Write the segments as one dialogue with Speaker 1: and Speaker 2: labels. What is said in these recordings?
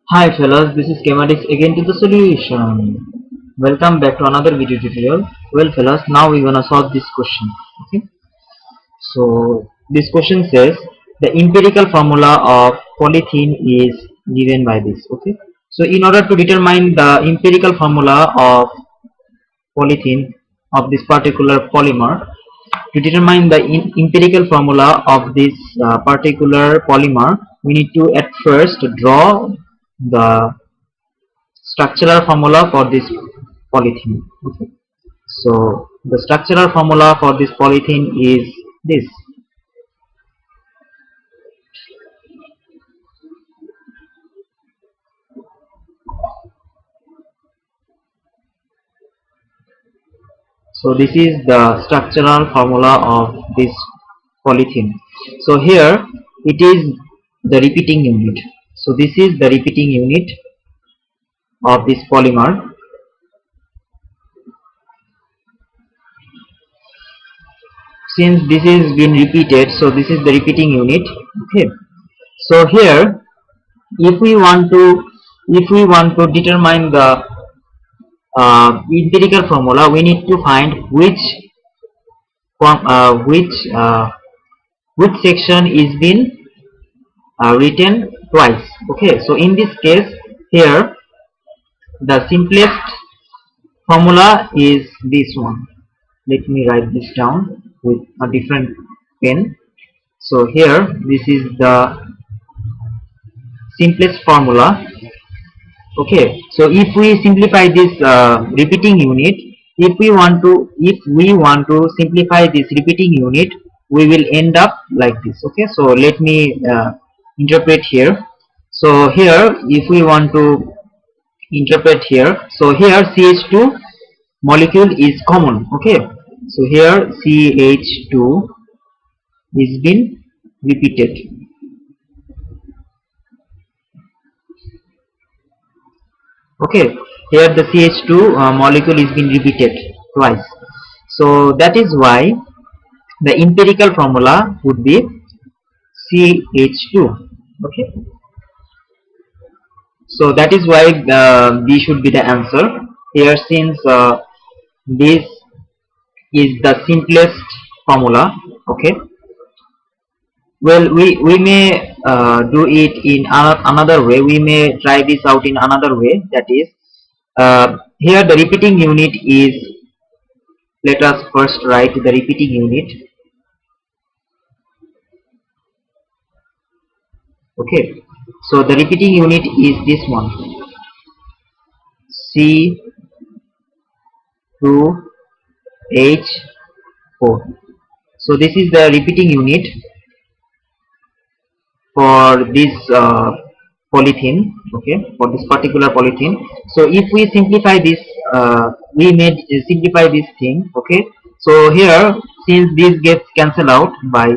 Speaker 1: Hi fellas, this is Kemadix again to the solution. Welcome back to another video tutorial. Well fellas, now we're gonna solve this question. Okay. So this question says the empirical formula of polythene is given by this. Okay. So in order to determine the empirical formula of polythene of this particular polymer, to determine the empirical formula of this particular polymer, we need to at first draw the structural formula for this polythene. Okay. So the structural formula for this polythene is this. So this is the structural formula of this polythene. So here it is the repeating unit. So this is the repeating unit of this polymer. Since this is been repeated, so this is the repeating unit. Okay. So here if we want to determine the empirical formula, we need to find form which section is been written twice. Okay, so in this case here the simplest formula is this one. Let me write this down with a different pen. So here this is the simplest formula. Okay, so if we simplify this repeating unit, if we want to simplify this repeating unit, we will end up like this. Okay, so let me interpret here. So here if we want to interpret here, so here CH2 molecule is common. Okay, so here CH2 is been repeated. Okay, here the CH2 molecule is been repeated twice. So that is why the empirical formula would be CH2. Okay, so that is why B should be the answer here, since this is the simplest formula. Okay, well we may do it in another way. We may try this out in another way, that is here the repeating unit is, let us first write the repeating unit. Okay, so the repeating unit is this one, C2H4. so this is the repeating unit for this polythene. Okay, for this particular polythene. So if we simplify this, we may simplify this thing. Okay, so here since this gets cancelled out by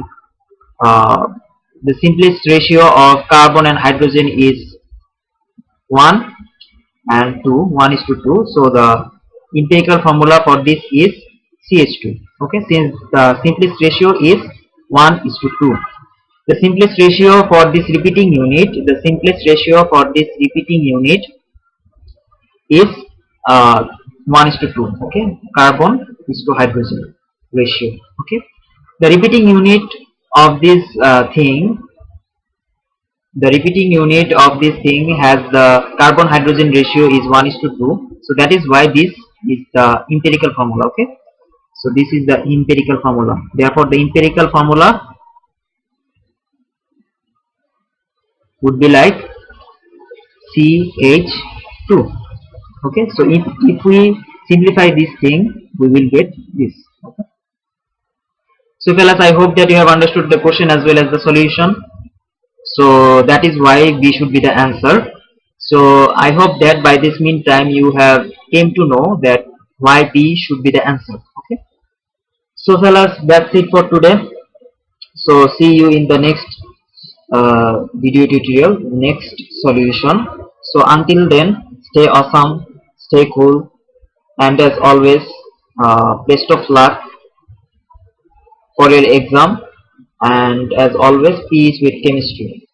Speaker 1: the simplest ratio of carbon and hydrogen is 1 and 2, 1 is to 2, so the empirical formula for this is CH2. Okay, since the simplest ratio is 1 is to 2, the simplest ratio for this repeating unit, is 1 is to 2. Okay, carbon is to hydrogen ratio. Okay, the repeating unit of this has the carbon hydrogen ratio is 1 is to 2, so that is why this is the empirical formula. Okay, so this is the empirical formula. Therefore the empirical formula would be like CH2. Okay, so if we simplify this thing, we will get this. Okay. So fellas, I hope that you have understood the question as well as the solution. So that is why B should be the answer. So I hope that by this meantime you have came to know that why B should be the answer. Okay, so fellas, that's it for today. So see you in the next video tutorial, next solution. So until then, stay awesome, stay cool, and as always, best of luck for your exam, and as always, peace with chemistry.